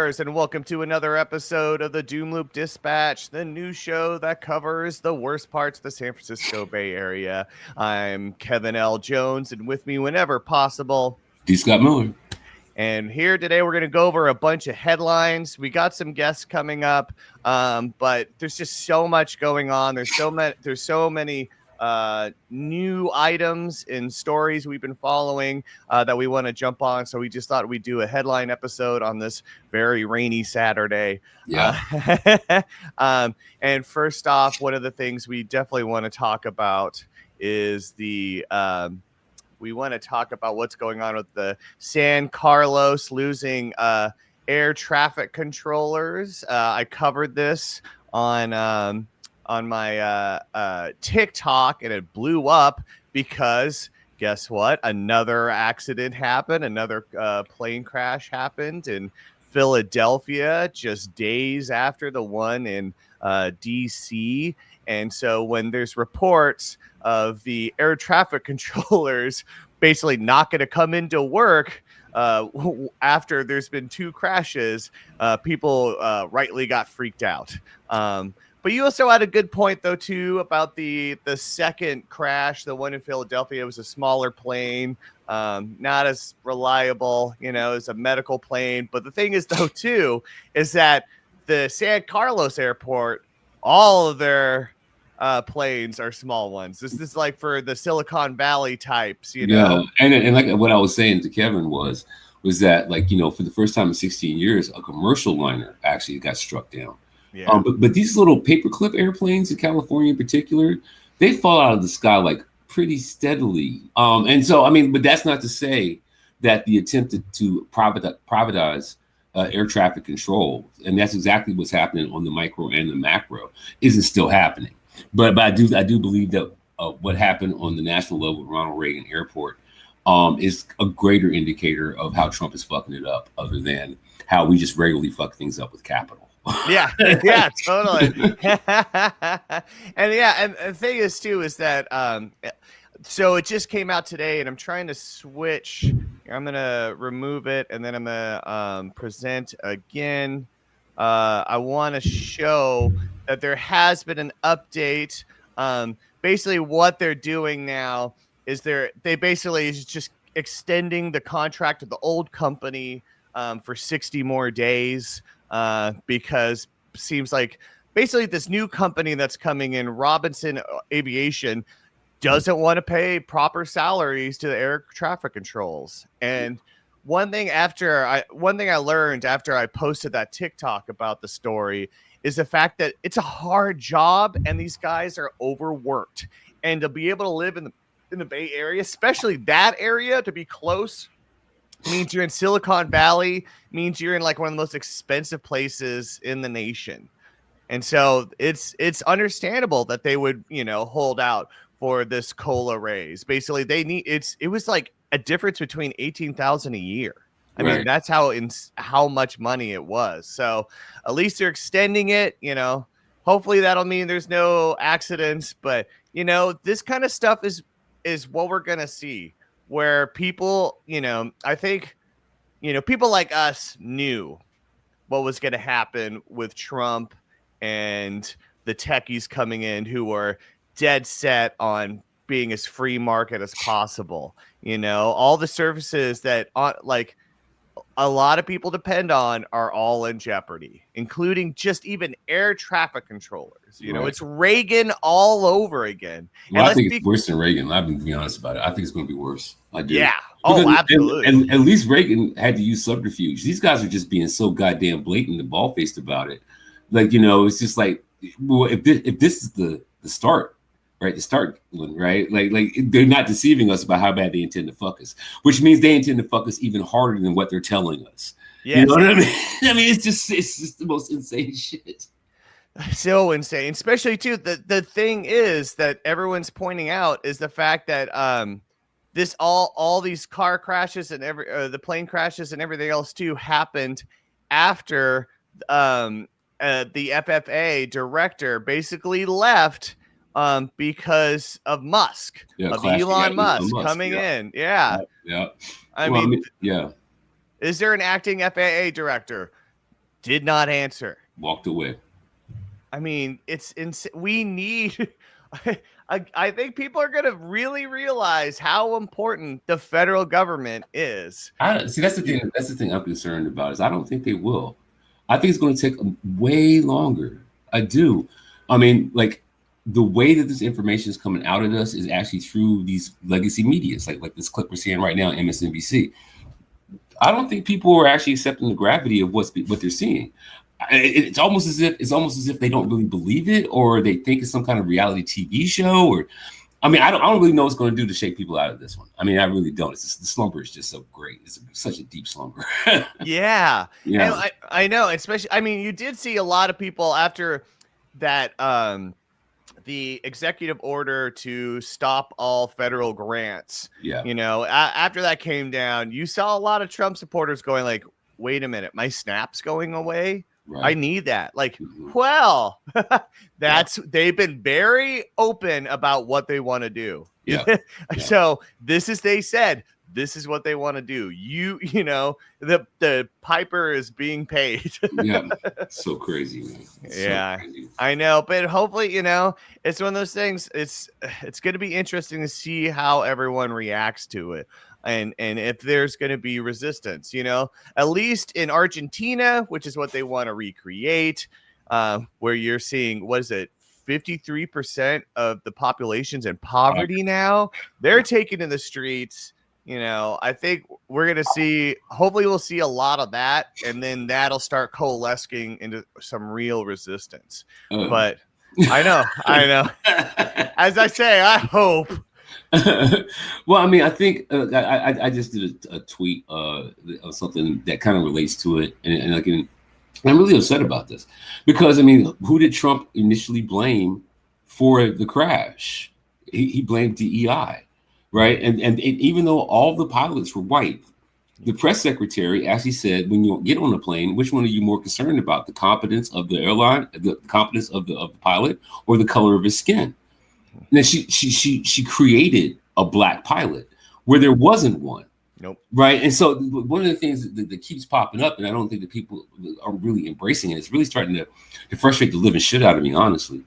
stars, and welcome to another episode of the Doomloop Dispatch, the new show that covers the worst parts of the San Francisco Bay Area. I'm Kevin L. Jones, and with me whenever possible, D. Scott Miller. And here today, we're going to go over a bunch of headlines. We got some guests coming up, but there's just so much going on. There's so many new items and stories we've been following that we want to jump on. So we just thought we'd do a headline episode on this very rainy Saturday. Yeah. And first off, one of the things we definitely want to talk about is we want to talk about what's going on with the San Carlos losing air traffic controllers. I covered this on my TikTok, and it blew up because guess what? Another accident happened. Another plane crash happened in Philadelphia just days after the one in DC. And so when there's reports of the air traffic controllers basically not going to come into work after there's been two crashes, people rightly got freaked out. But you also had a good point, though, too, about the second crash, the one in Philadelphia. It was a smaller plane, not as reliable, as a medical plane. But the thing is, though, too, is that the San Carlos airport, all of their planes are small ones. This is like for the Silicon Valley types, Yeah, and like what I was saying to Kevin was that, like, for the first time in 16 years, a commercial liner actually got struck down. Yeah. But these little paperclip airplanes in California in particular, they fall out of the sky like pretty steadily. And so, I mean, but that's not to say that the attempt to privatize air traffic control, and that's exactly what's happening on the micro and the macro, isn't still happening. But I do believe that what happened on the national level at Ronald Reagan Airport is a greater indicator of how Trump is fucking it up, other than how we just regularly fuck things up with capital. Yeah, totally. And the thing is too is that so it just came out today, and I'm trying to switch. I'm gonna remove it, and then I'm gonna present again. I want to show that there has been an update. Basically, what they're doing now is they basically is just extending the contract of the old company for 60 more days. Because it seems like basically this new company that's coming in, Robinson Aviation, doesn't want to pay proper salaries to the air traffic controls. And one thing I learned after I posted that TikTok about the story is the fact that it's a hard job and these guys are overworked. And to be able to live in the Bay Area, especially that area, to be close, means you're in Silicon Valley, means you're in like one of the most expensive places in the nation. And so it's understandable that they would, hold out for this COLA raise. Basically, it was like a difference between $18,000 a year. I mean, that's how much money it was. So at least they're extending it, hopefully that'll mean there's no accidents, but this kind of stuff is what we're going to see. Where people, I think, people like us knew what was going to happen with Trump and the techies coming in who were dead set on being as free market as possible. All the services that like a lot of people depend on are all in jeopardy, including just even air traffic controllers. It's Reagan all over again. Well, I think it's worse than Reagan. I'm going to be honest about it. I think it's going to be worse. I do. Yeah. Because, absolutely. And at least Reagan had to use subterfuge. These guys are just being so goddamn blatant and bald-faced about it. Like, it's just like, well, if this is the start, right? The start one, right? Like they're not deceiving us about how bad they intend to fuck us, which means they intend to fuck us even harder than what they're telling us. Yes. You know what I mean? I mean, it's just the most insane shit. So insane, especially too. The thing is that everyone's pointing out is the fact that this all these car crashes and the plane crashes and everything else too happened after the FFA director basically left because of Musk, of Elon Musk coming in. Yeah. Yeah. I mean, is there an acting FAA director? did not answer. Walked away. I mean, it's we need. I think people are going to really realize how important the federal government is. See, that's the thing. That's the thing I'm concerned about. Is I don't think they will. I think it's going to take way longer. I do. I mean, like the way that this information is coming out at us is actually through these legacy medias, like this clip we're seeing right now, MSNBC. I don't think people are actually accepting the gravity of what they're seeing. It's almost as if they don't really believe it, or they think it's some kind of reality TV show. Or, I mean, I don't really know what's going to do to shake people out of this one. I mean, I really don't. It's just, the slumber is just so great. It's such a deep slumber. Yeah. And I know, especially. I mean, you did see a lot of people after that. The executive order to stop all federal grants. Yeah. You know, after that came down, you saw a lot of Trump supporters going like, "Wait a minute, my SNAP's going away. Right. I need that." Like, well, they've been very open about what they want to do. Yeah. So they said, this is what they want to do. You know, the piper is being paid. Yeah. So crazy, man. So crazy. I know, but hopefully, you know, it's one of those things. It's going to be interesting to see how everyone reacts to it. And if there's going to be resistance, you know, at least in Argentina, which is what they want to recreate, where you're seeing, what is it, 53% of the population's in poverty now. They're taken to the streets. You know, I think we're going to see, hopefully we'll see a lot of that, and then that'll start coalescing into some real resistance. But I know. As I say, I hope. Well, I mean, I think I just did a tweet of something that kind of relates to it, and I'm really upset about this because, I mean, who did Trump initially blame for the crash? He blamed DEI, right? And even though all the pilots were white, the press secretary actually said, when you get on a plane, which one are you more concerned about, the competence of the airline, the competence of the pilot, or the color of his skin? Now she created a black pilot where there wasn't one. Nope. Right. And so one of the things that keeps popping up, and I don't think that people are really embracing it, it's really starting to frustrate the living shit out of me, honestly.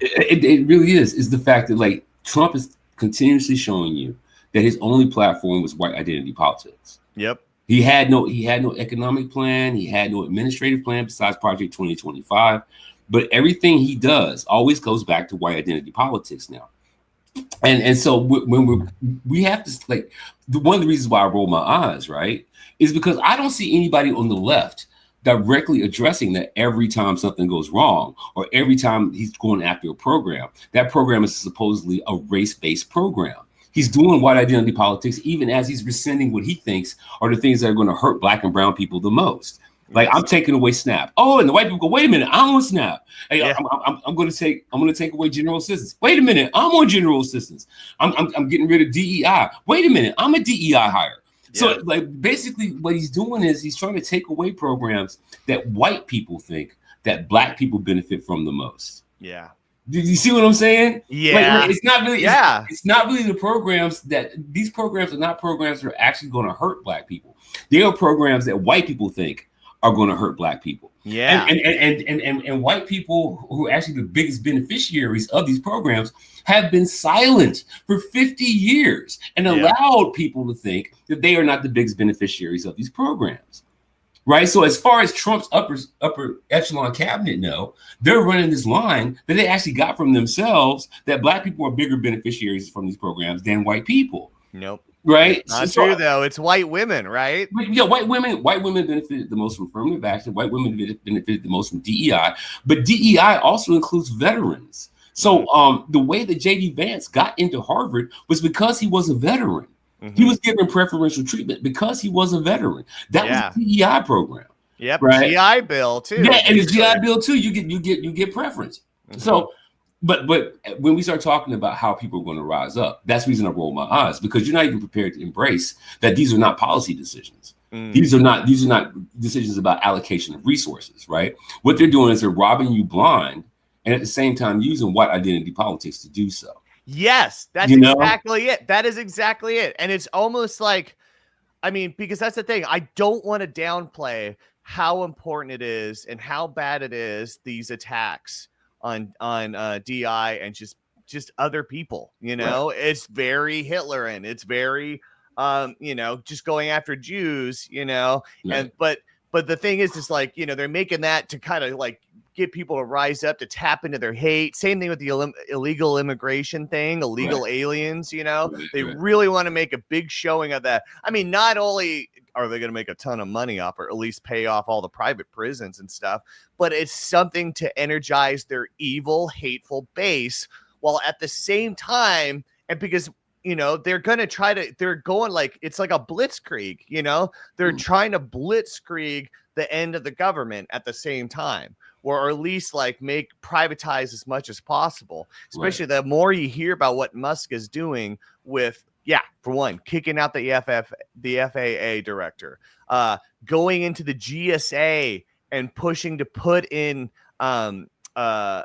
It really is the fact that, like, Trump is continuously showing you that his only platform was white identity politics. Yep. He had no economic plan. He had no administrative plan besides Project 2025. But everything he does always goes back to white identity politics now. And so when we have to, like, one of the reasons why I roll my eyes, right, is because I don't see anybody on the left directly addressing that every time something goes wrong, or every time he's going after a program, that program is supposedly a race-based program. He's doing white identity politics, even as he's rescinding what he thinks are the things that are going to hurt black and brown people the most. Like, I'm taking away SNAP. Oh, and the white people go, wait a minute, I'm on SNAP. Hey, yeah. I'm going to take away general assistance. Wait a minute, I'm on general assistance. I'm getting rid of DEI. Wait a minute, I'm a DEI hire. Yeah. So, like, basically what he's doing is he's trying to take away programs that white people think that black people benefit from the most. Yeah. Did you see what I'm saying? Yeah. Like, it's not really. It's not really the programs that these programs are not programs that are actually going to hurt black people. They are programs that white people think are going to hurt black people. Yeah. And white people who are actually the biggest beneficiaries of these programs have been silent for 50 years and allowed people to think that they are not the biggest beneficiaries of these programs. Right. So as far as Trump's upper echelon cabinet know, they're running this line that they actually got from themselves, that black people are bigger beneficiaries from these programs than white people. Nope. Right. Not true, though. It's white women, right? Yeah, white women benefited the most from affirmative action. White women benefited the most from DEI, but DEI also includes veterans. So the way that J.D. Vance got into Harvard was because he was a veteran. Mm-hmm. He was given preferential treatment because he was a veteran. That was the DEI program. Yep. Right? GI Bill too. Yeah, and the GI Bill too. You get preference. Mm-hmm. So. But when we start talking about how people are going to rise up, that's the reason I roll my eyes, because you're not even prepared to embrace that these are not policy decisions. These are not decisions about allocation of resources, right? What they're doing is they're robbing you blind, and at the same time using white identity politics to do so. Yes, that's exactly it. That is exactly it. And it's almost like, I mean, because that's the thing. I don't want to downplay how important it is and how bad it is, these attacks on DI and just other people. It's very Hitlerian. It's very just going after Jews, and but the thing is like, they're making that to kind of like get people to rise up, to tap into their hate. Same thing with the illegal immigration thing, illegal aliens, they really want to make a big showing of that. I mean, not only are they going to make a ton of money off, or at least pay off all the private prisons and stuff, but it's something to energize their evil, hateful base, while at the same time, and because they're going to they're going like, it's like a blitzkrieg, they're trying to blitzkrieg the end of the government at the same time, or at least like make privatize as much as possible, especially the more you hear about what Musk is doing with, for one, kicking out the FAA director, going into the GSA and pushing to put in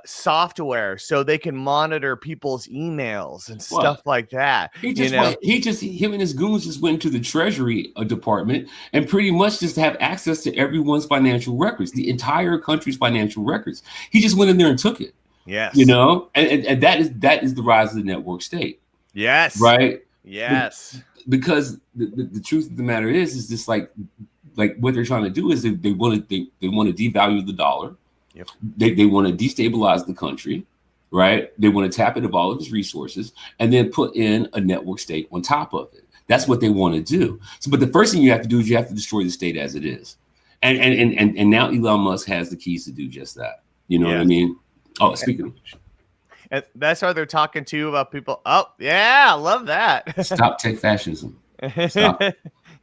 software so they can monitor people's emails and stuff like that. Him and his goons just went to the Treasury Department and pretty much just have access to everyone's financial records, the entire country's financial records. He just went in there and took it. Yes. And that is the rise of the network state. Yes. Right. Yes. Because the truth of the matter is just like what they're trying to do is they want to devalue the dollar. Yep. They want to destabilize the country, right? They want to tap into all of its resources and then put in a network state on top of it. That's what they want to do. So, but the first thing you have to do is you have to destroy the state as it is. And now Elon Musk has the keys to do just that. You know what I mean? Oh, speaking of which. And that's why they're talking to about people. Oh, yeah, I love that. Stop tech fascism. Stop.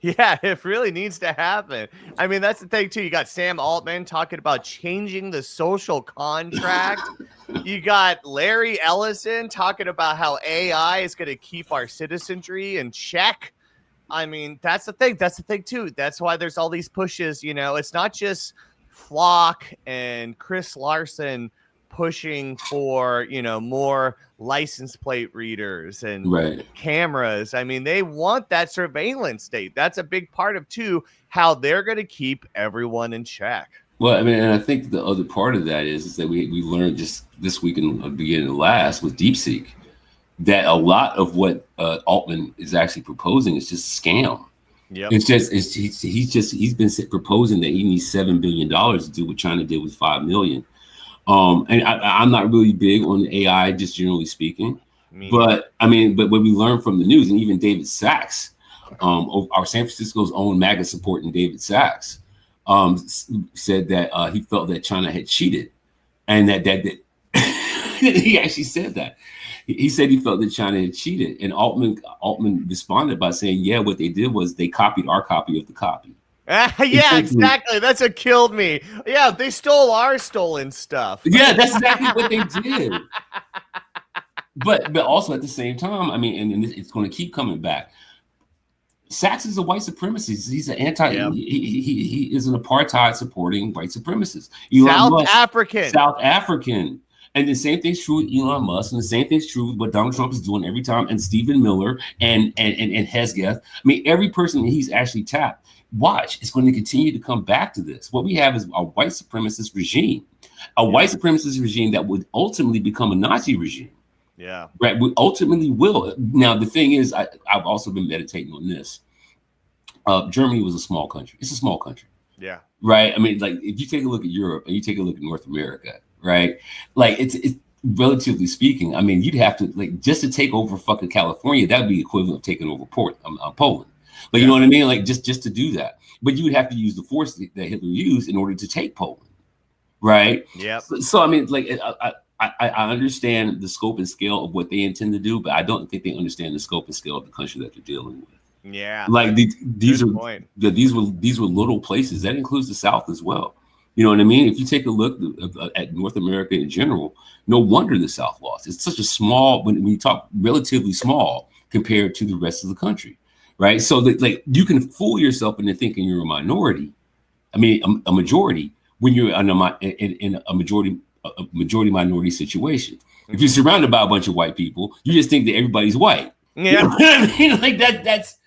Yeah, it really needs to happen. I mean, that's the thing, too. You got Sam Altman talking about changing the social contract. You got Larry Ellison talking about how AI is going to keep our citizenry in check. I mean, that's the thing. That's the thing, too. That's why there's all these pushes. It's not just Flock and Chris Larson pushing for more license plate readers and cameras. I mean, they want that surveillance state. That's a big part of too how they're going to keep everyone in check. Well, I mean, and I think the other part of that is that we learned just this week and the beginning of last with DeepSeek that a lot of what Altman is actually proposing is just a scam. Yeah, he's been proposing that he needs $7 billion to do what China did with 5 million. And I'm not really big on AI, just generally speaking. But I mean, but what we learned from the news, and even David Sachs, our San Francisco's own MAGA supporting David Sachs, said that he felt that China had cheated, and that he actually said that. He said he felt that China had cheated, and Altman responded by saying, "Yeah, what they did was they copied our copy of the copy." Yeah, exactly. That's what killed me. Yeah, they stole our stolen stuff. Yeah, that's exactly what they did. But also at the same time, I mean, and it's going to keep coming back. Sachs is a white supremacist. He's an he is an apartheid supporting white supremacist. South African. And the same thing's true with Elon Musk, and the same thing's true with what Donald Trump is doing every time, and Stephen Miller and Hesketh. I mean, every person that he's actually tapped. Watch, it's going to continue to come back to this. What we have is a white supremacist regime, white supremacist regime that would ultimately become a Nazi regime. Yeah, right. We ultimately will. Now, the thing is, I've also been meditating on this. Germany was a small country. It's a small country. Yeah. Right. I mean, like if you take a look at Europe and you take a look at North America, right? Like it's relatively speaking. I mean, you'd have to just to take over fucking California. That'd be equivalent of taking over Poland. But you know what I mean? Like just to do that. But you would have to use the force that Hitler used in order to take Poland. Right. Yeah. So I mean, like I understand the scope and scale of what they intend to do, but I don't think they understand the scope and scale of the country that they're dealing with. Yeah. Like these were little places. That includes the South as well. You know what I mean? If you take a look at North America in general, no wonder the South lost. It's such a small, when you talk relatively small compared to the rest of the country. Right. So like you can fool yourself into thinking you're a minority. I mean, a majority when you're in a majority minority situation. Mm-hmm. If you're surrounded by a bunch of white people, you just think that everybody's white. Yeah. You know what I mean? Like that's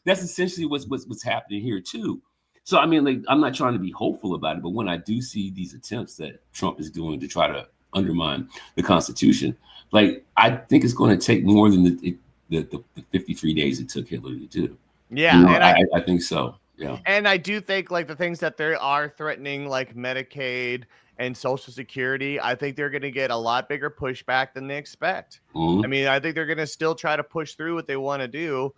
essentially what's happening here, too. So I mean, like, I'm not trying to be hopeful about it, but when I do see these attempts that Trump is doing to try to undermine the Constitution, like, I think it's going to take more than the 53 days it took Hitler to do. Yeah, You know, and I think so. Yeah. And I do think, like, the things that they are threatening, like Medicaid and Social Security, I think they're going to get a lot bigger pushback than they expect. Mhm. I mean, I think they're going to still try to push through what they want to do,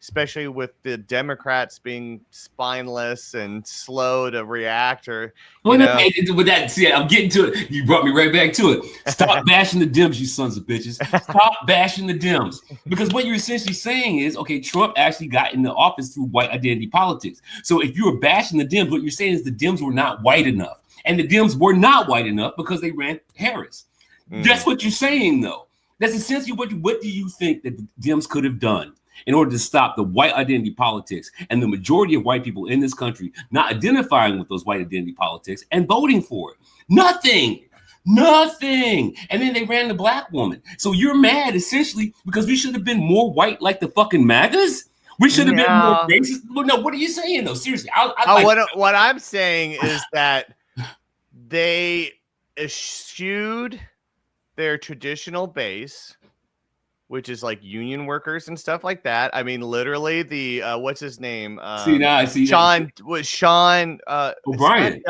especially with the Democrats being spineless and slow to react. Or, with that, see, I'm getting to it. You brought me right back to it. Stop bashing the Dems, you sons of bitches. Stop bashing the Dems. Because what you're essentially saying is, okay, Trump actually got in the office through white identity politics. So if you were bashing the Dems, what you're saying is the Dems were not white enough. And the Dems were not white enough because they ran Harris. That's what you're saying, though. That's essentially what do you think that the Dems could have done in order to stop the white identity politics and the majority of white people in this country not identifying with those white identity politics and voting for it? Nothing. And then they ran the black woman. So you're mad essentially because we should have been more white like the fucking MAGAs? We should have been more racist? Well, no, what are you saying though? Seriously. What I'm saying is that they eschewed their traditional base, which is like union workers and stuff like that. I mean, literally the what's his name? Sean O'Brien.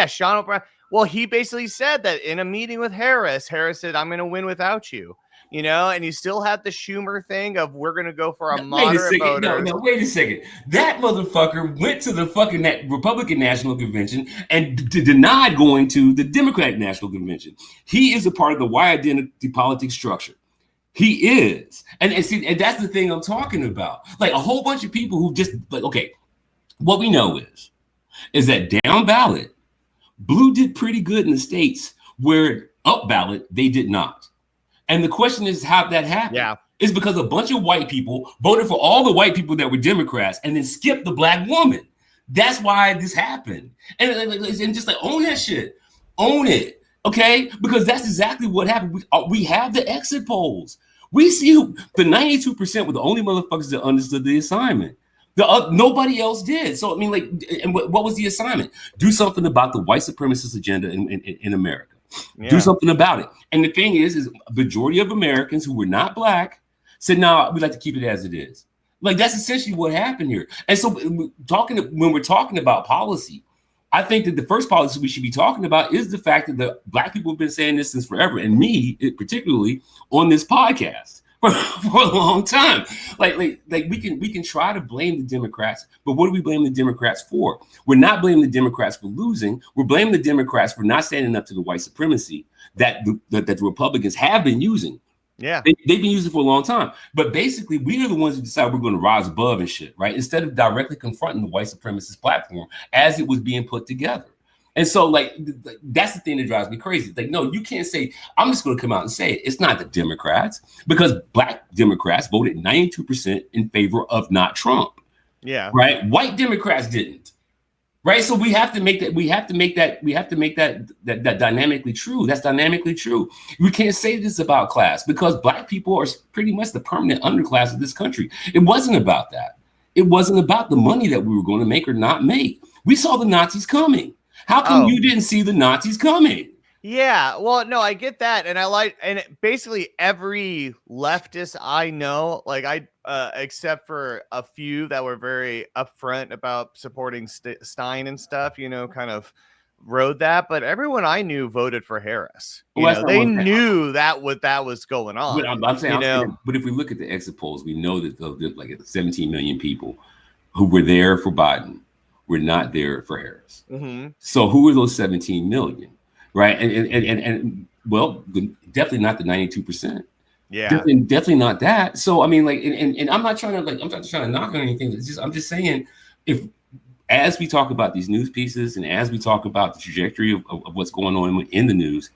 Sean O'Brien. Well, he basically said that in a meeting with Harris said, "I'm going to win without you." You know, and you still had the Schumer thing of we're going to go for a moderate voter. No, wait a second. That motherfucker went to the fucking Republican National Convention and denied going to the Democratic National Convention. He is a part of the white identity politics structure. He is. And that's the thing I'm talking about. Like a whole bunch of people who just like, okay, what we know is that down ballot, blue did pretty good in the states where up ballot, they did not. And the question is how that happened. Yeah. It's because a bunch of white people voted for all the white people that were Democrats and then skipped the black woman. That's why this happened. And just like own that shit. Own it. Okay? Because that's exactly what happened. We have the exit polls. We see the 92% were the only motherfuckers that understood the assignment. Nobody else did. So, I mean, like, and what was the assignment? Do something about the white supremacist agenda in America. Yeah. Do something about it. And the thing is majority of Americans who were not black said, no, we'd like to keep it as it is. Like, that's essentially what happened here. And so when we're talking about policy, I think that the first policy we should be talking about is the fact that the black people have been saying this since forever, and me particularly on this podcast for a long time. Like we can try to blame the Democrats, but what do we blame the Democrats for? We're not blaming the Democrats for losing. We're blaming the Democrats for not standing up to the white supremacy that the Republicans have been using. Yeah, they've been using for a long time. But basically, we are the ones who decide we're going to rise above and shit, right? Instead of directly confronting the white supremacist platform as it was being put together. And so, like, that's the thing that drives me crazy. Like, no, you can't say, I'm just going to come out and say it. It's not the Democrats, because black Democrats voted 92% in favor of not Trump. Yeah. Right. White Democrats didn't. Right. So we have to make that dynamically true. That's dynamically true. We can't say this about class because black people are pretty much the permanent underclass of this country. It wasn't about that. It wasn't about the money that we were going to make or not make. We saw the Nazis coming. How come you didn't see the Nazis coming? Yeah, well, no, I get that, and basically every leftist I know, like except for a few that were very upfront about supporting Stein and stuff, you know, kind of rode that. But everyone I knew voted for Harris. They knew that was going on. I'm saying, but if we look at the exit polls, we know that like 17 million people who were there for Biden were not there for Harris. Mm-hmm. So who are those 17 million? Right. And well, definitely not the 92%. Yeah. Definitely not that. So, I mean, like, and I'm not trying to knock on anything. I'm just saying, as we talk about these news pieces and as we talk about the trajectory of what's going on in the news,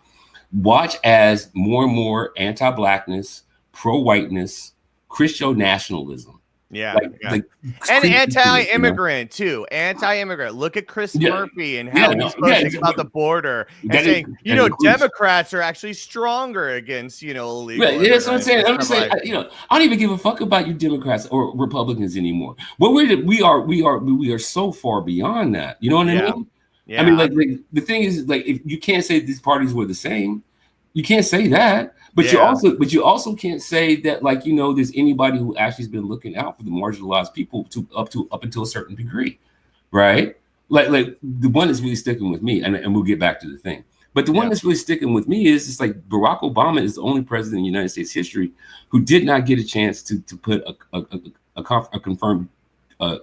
watch as more and more anti-blackness, pro-whiteness, Christo nationalism Yeah, like yeah. like And crazy shit, anti-immigrant too. Anti-immigrant. Look at Chris Yeah. Murphy and how he's posting about the border and saying, Democrats are actually stronger against, illegal. Right, yeah, that's what I'm saying. I'm immigrants. just saying, I don't even give a fuck about you Democrats or Republicans anymore. Well, we are so far beyond that. You know what I mean? Yeah. I mean, like the thing is, like, if you can't say these parties were the same, you can't say that. But you also can't say that, like, there's anybody who actually has been looking out for the marginalized people up until a certain degree, right? Like the one that's really sticking with me, and we'll get back to the thing. But the one that's really sticking with me is it's like Barack Obama is the only president in United States history who did not get a chance to put a confirmed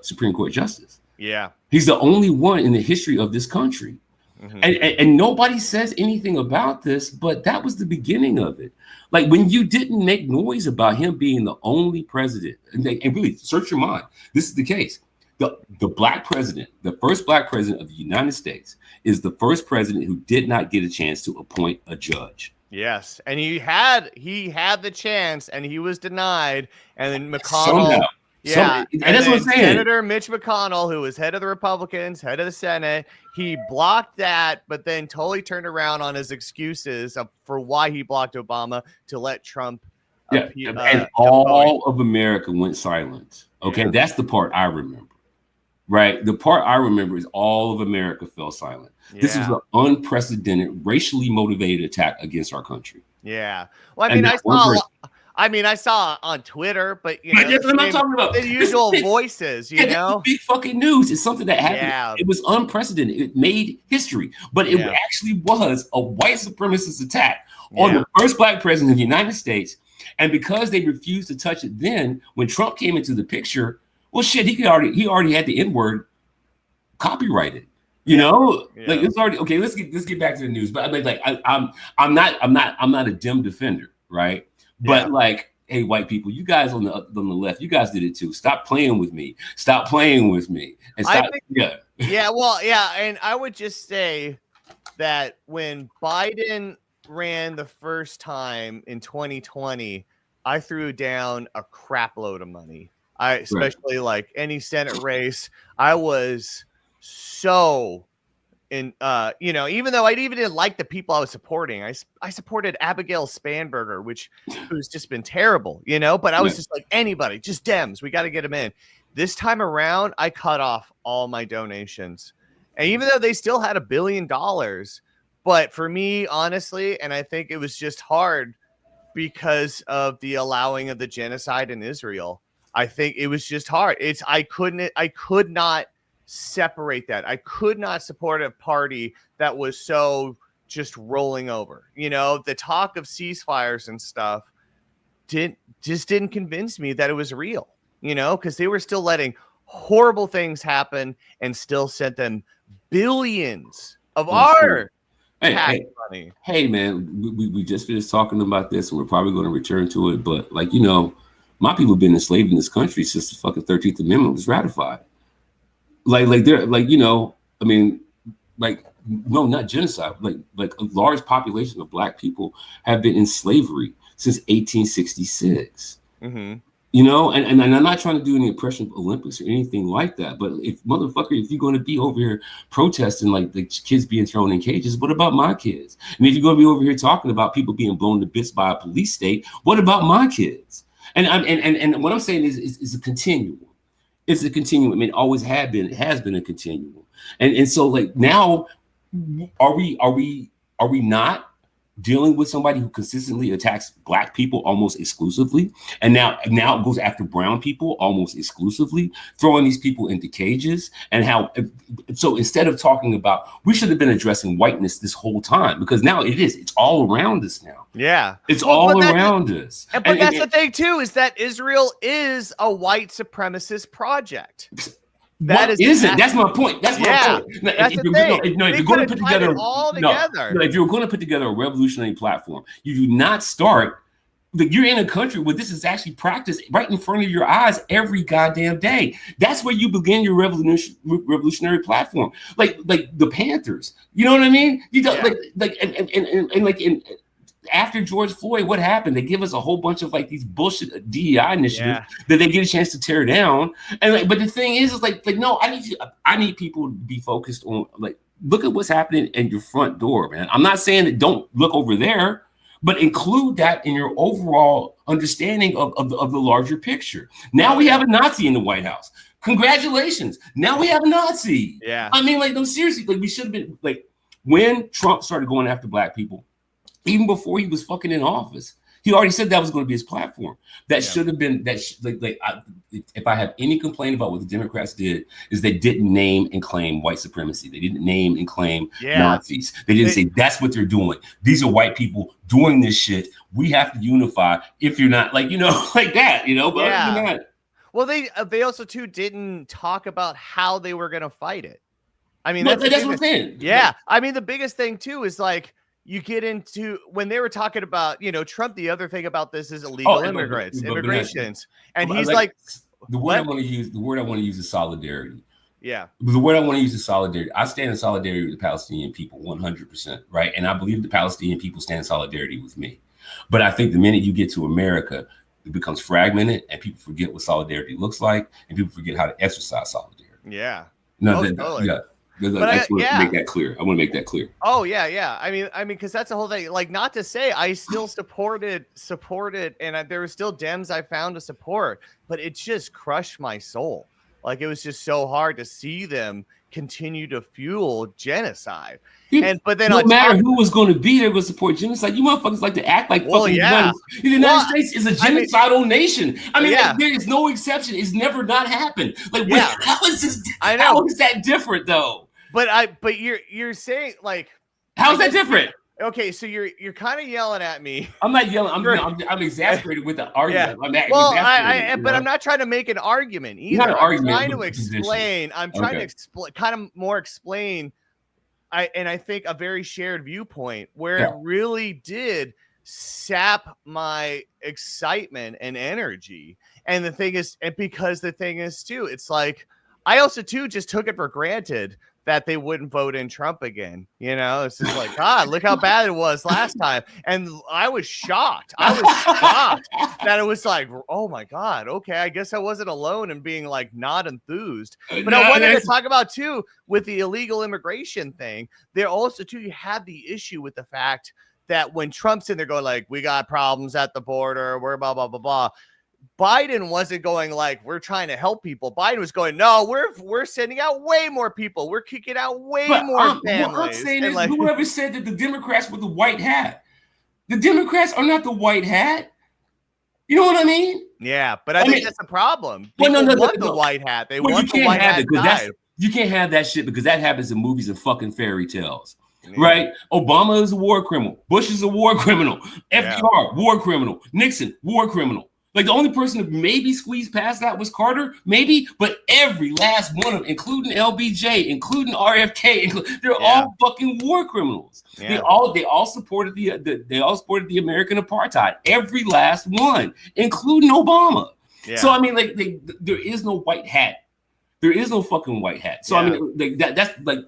Supreme Court justice. Yeah, he's the only one in the history of this country. Mm-hmm. And nobody says anything about this, but that was the beginning of it. Like, when you didn't make noise about him being the only president, and really search your mind, this is the case. The black president, the first black president of the United States, is the first president who did not get a chance to appoint a judge. Yes, and he had the chance, and he was denied. And then McConnell, and that's what I'm saying. Senator Mitch McConnell, who was head of the Republicans, head of the Senate, he blocked that, but then totally turned around on his excuses for why he blocked Obama to let Trump. And all of America went silent. Okay, that's the part I remember. Right. The part I remember is all of America fell silent. Yeah. This was an unprecedented, racially motivated attack against our country. Yeah. Well, I saw on Twitter, but I'm not talking about the usual voices, big fucking news. It's something that happened. Yeah. It was unprecedented. It made history, but it actually was a white supremacist attack on the first black president of the United States. And because they refused to touch it then, when Trump came into the picture, well, shit, he already had the N-word copyrighted. Like, it's already okay. Let's get back to the news. But I'm not a dim defender, right? But like, hey, white people, you guys on the left, you guys did it too. Stop playing with me. Stop playing with me. And stop. And I would just say that when Biden ran the first time in 2020, I threw down a crap load of money. Especially like any Senate race, I was so in, even though I even didn't like the people I was supporting, I supported Abigail Spanberger, who's just been terrible, but I was just like, anybody, just Dems, we got to get them in. This time around, I cut off all my donations. And even though they still had $1 billion, but for me, honestly, and I think it was just hard because of the allowing of the genocide in Israel. I think it was just hard. I could not separate that. I could not support a party that was so just rolling over. The talk of ceasefires and stuff didn't convince me that it was real, because they were still letting horrible things happen and still sent them billions of our tax money. Hey, man, we just finished talking about this, and we're probably going to return to it. But my people have been enslaved in this country since the fucking 13th Amendment was ratified. Not genocide. Like a large population of black people have been in slavery since 1866. Mm-hmm. And I'm not trying to do any oppression Olympics or anything like that. But if you're going to be over here protesting like the kids being thrown in cages, what about my kids? And if you're going to be over here talking about people being blown to bits by a police state, what about my kids? And what I'm saying is a continuum. It's a continuum. I mean, it always has been a continuum. And so, like, now, are we not dealing with somebody who consistently attacks black people almost exclusively, and now it goes after brown people almost exclusively, throwing these people into cages? And so instead of talking about, we should have been addressing whiteness this whole time, because now it's all around us now. Yeah, it's all around us. But that's the thing too, is that Israel is a white supremacist project. That's my point. That's my point. If you're going to put together if you're going to put together a revolutionary platform, you do not start. You're in a country where this is actually practiced right in front of your eyes every goddamn day. That's where you begin your revolutionary platform. Like the Panthers. You know what I mean? after George Floyd, what happened? They give us a whole bunch of like these bullshit DEI initiatives that they get a chance to tear down. And like, but the thing is like no, I need people to be focused on like, look at what's happening at your front door, man. I'm not saying that don't look over there, but include that in your overall understanding of the larger picture. Now we have a Nazi in the White House. Congratulations. Now we have a Nazi. Yeah. I mean, like, no, seriously, like we should have been like when Trump started going after black people, even before he was fucking in office, he already said that was going to be his platform. That should have been that. If I have any complaint about what the Democrats did, is they didn't name and claim white supremacy. They didn't name and claim Nazis. They didn't say that's what they're doing. These are white people doing this shit. We have to unify. If you're not like like that, but other than that. Well, they also too didn't talk about how they were going to fight it. I mean, that's what I'm saying. Yeah, I mean, the biggest thing too is like you get into when they were talking about Trump. The other thing about this is illegal immigrations, and he's like the word I want to use. The word I want to use is solidarity. Yeah, the word I want to use is solidarity. I stand in solidarity with the Palestinian people 100%, right? And I believe the Palestinian people stand in solidarity with me. But I think the minute you get to America, it becomes fragmented and people forget what solidarity looks like and people forget how to exercise solidarity. Yeah. No, totally. I want to make that clear. I want to make that clear. Oh, yeah. I mean, because that's the whole thing. Like, not to say I still supported, and there were still Dems I found to support, but it just crushed my soul. Like, it was just so hard to see them continue to fuel genocide. But then no matter who was going to be there, going to support genocide, you motherfuckers like to act like the United States is a genocidal nation. I mean, like, there is no exception. It's never not happened. Like, how is this? How is that different though? But you're saying like, how is that different? Okay, so you're kind of yelling at me. I'm not yelling. I'm exasperated with the argument. Yeah. But I'm not trying to make an argument either. Not an argument. I'm trying to explain. I'm trying to explain, kind of more explain. I think a very shared viewpoint where it really did sap my excitement and energy. And the thing is, too, it's like I also too just took it for granted that they wouldn't vote in Trump again. It's just like, God, look how bad it was last time. And I was shocked. That it was like, oh my God, okay, I guess I wasn't alone in being like not enthused. But I wanted to talk about too, with the illegal immigration thing, there also too, you have the issue with the fact that when Trump's in there going like, we got problems at the border, we're blah, blah, blah, blah. Biden wasn't going like, we're trying to help people. Biden was going, no, we're sending out way more people. We're kicking out way more families. What I'm saying is, whoever said that the Democrats were the white hat? The Democrats are not the white hat. You know what I mean? Yeah, but I think that's a problem. People want the white hat. They want the white hat. You can't have that shit because that happens in movies and fucking fairy tales. Right? Obama is a war criminal. Bush is a war criminal. FDR, war criminal. Nixon, war criminal. Like the only person who maybe squeezed past that was Carter, maybe, but every last one of them, including LBJ, including RFK, they're all fucking war criminals. Yeah. They all supported the American apartheid. Every last one, including Obama. Yeah. So I mean, like there is no white hat. There is no fucking white hat. So I mean, that's like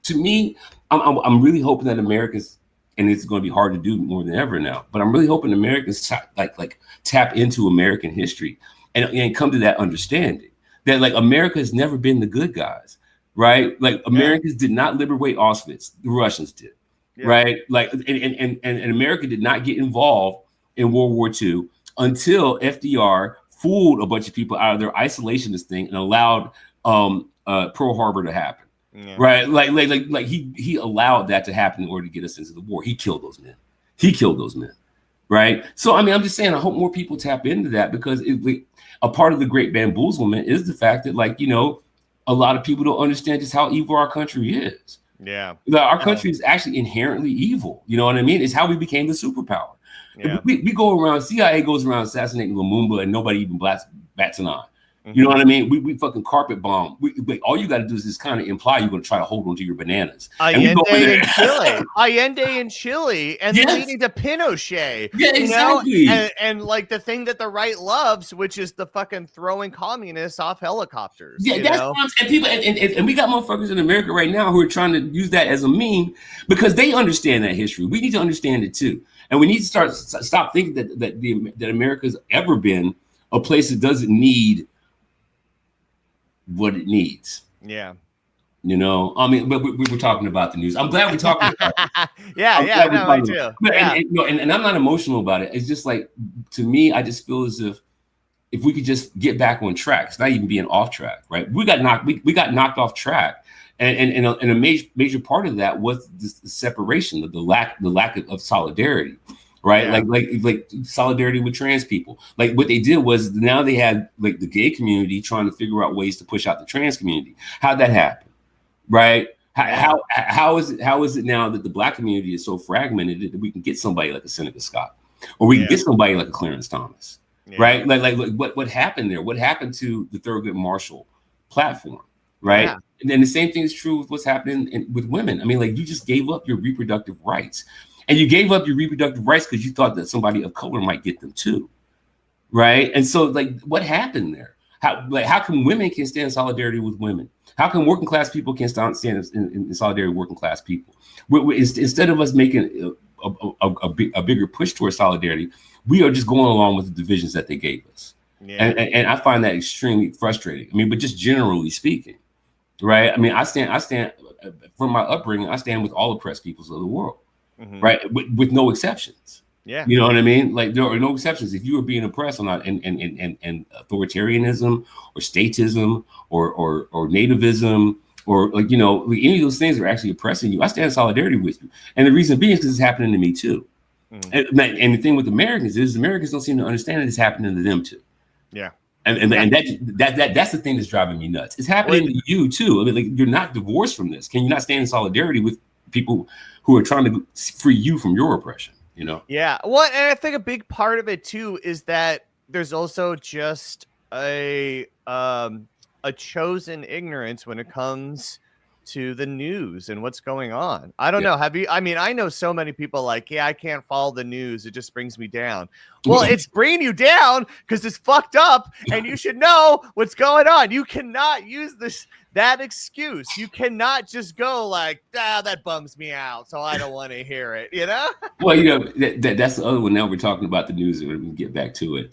to me, I'm really hoping that America's. And it's going to be hard to do more than ever now. But I'm really hoping Americans tap into American history and come to that understanding that like America has never been the good guys, right? Like Americans did not liberate Auschwitz, the Russians did, right? Like and America did not get involved in World War II until FDR fooled a bunch of people out of their isolationist thing and allowed Pearl Harbor to happen. Yeah. Right, like he allowed that to happen in order to get us into the war. He killed those men. Right. So I mean, I'm just saying, I hope more people tap into that because a part of the great bamboozlement is the fact that a lot of people don't understand just how evil our country is. Yeah, our country is actually inherently evil. You know what I mean? It's how we became the superpower. Yeah. We go around. CIA goes around assassinating Lumumba, and nobody even bats an eye. You know what I mean? We fucking carpet bomb. All you got to do is just kind of imply you're going to try to hold on to your bananas. Allende in Chile. Allende in Chile. And then leading to Pinochet. Yeah, exactly. And like the thing that the right loves, which is the fucking throwing communists off helicopters. Yeah, that's what I'm saying. And we got motherfuckers in America right now who are trying to use that as a meme because they understand that history. We need to understand it too. And we need to stop thinking that America's ever been a place that doesn't need what it needs. Yeah. You know, I mean, but we were talking about the news. I'm glad we're talking about it. Me too. But, and I'm not emotional about it. It's just like, to me, I just feel as if we could just get back on track. It's not even being off track, right? We got knocked off track. And a major part of that was the separation, the lack of solidarity. Right. Yeah. Like solidarity with trans people. Like what they did was now they had like the gay community trying to figure out ways to push out the trans community. How'd that happen? Right. How is it now that the Black community is so fragmented that we can get somebody like a Senator Scott or we can get somebody like a Clarence Thomas? Yeah. Right. Like what happened there? What happened to the Thurgood Marshall platform? Right. Yeah. And then the same thing is true with what's happening with women. I mean, like you just gave up your reproductive rights. And you gave up your reproductive rights because you thought that somebody of color might get them too, right? And so, like, what happened there? How come women can stand in solidarity with women? How come working class people can stand in solidarity with working class people? Instead of us making a bigger push towards solidarity, we are just going along with the divisions that they gave us. Yeah. And I find that extremely frustrating. I mean, but just generally speaking, right? I mean, I stand from my upbringing, I stand with all oppressed peoples of the world. Mm-hmm. Right, with no exceptions. Yeah, you know what I mean. Like there are no exceptions. If you were being oppressed or not, and authoritarianism or statism or nativism or like any of those things are actually oppressing you, I stand in solidarity with you. And the reason being is because it's happening to me too. Mm-hmm. And the thing with Americans is Americans don't seem to understand that it's happening to them too. Yeah. And that's the thing that's driving me nuts. It's happening to you too. I mean, like you're not divorced from this. Can you not stand in solidarity with people who are trying to free you from your oppression, Yeah. Well, and I think a big part of it too is that there's also just a chosen ignorance when it comes to the news and what's going on. I don't know. I know so many people like, I can't follow the news. It just brings me down. Well, it's bringing you down because it's fucked up and you should know what's going on. You cannot use that excuse. You cannot just go like, that bums me out, so I don't want to hear it, Well, that's the other one. Now we're talking about the news and we can get back to it.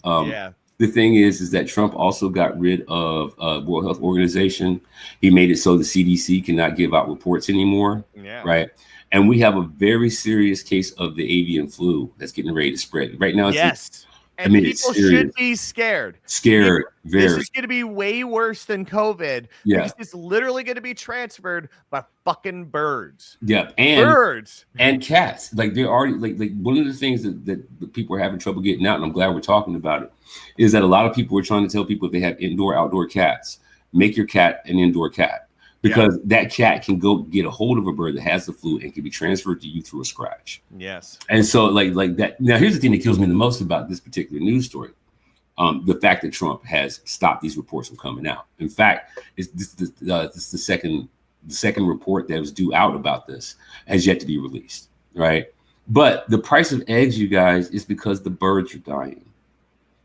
The thing is that Trump also got rid of World Health Organization. He made it so the CDC cannot give out reports anymore. Yeah. Right. And we have a very serious case of the avian flu that's getting ready to spread right now. Yes. And people should be scared. Very. This is going to be way worse than COVID. Yeah. Because it's literally going to be transferred by fucking birds. Yeah. And birds and cats. Like they're already like one of the things that people are having trouble getting out, and I'm glad we're talking about it, is that a lot of people are trying to tell people if they have indoor, outdoor cats, make your cat an indoor cat. Because that cat can go get a hold of a bird that has the flu and can be transferred to you through a scratch. Yes. And so like that. Now, here's the thing that kills me the most about this particular news story. The fact that Trump has stopped these reports from coming out. In fact, this is the second report that was due out about this has yet to be released. Right. But the price of eggs, you guys, is because the birds are dying.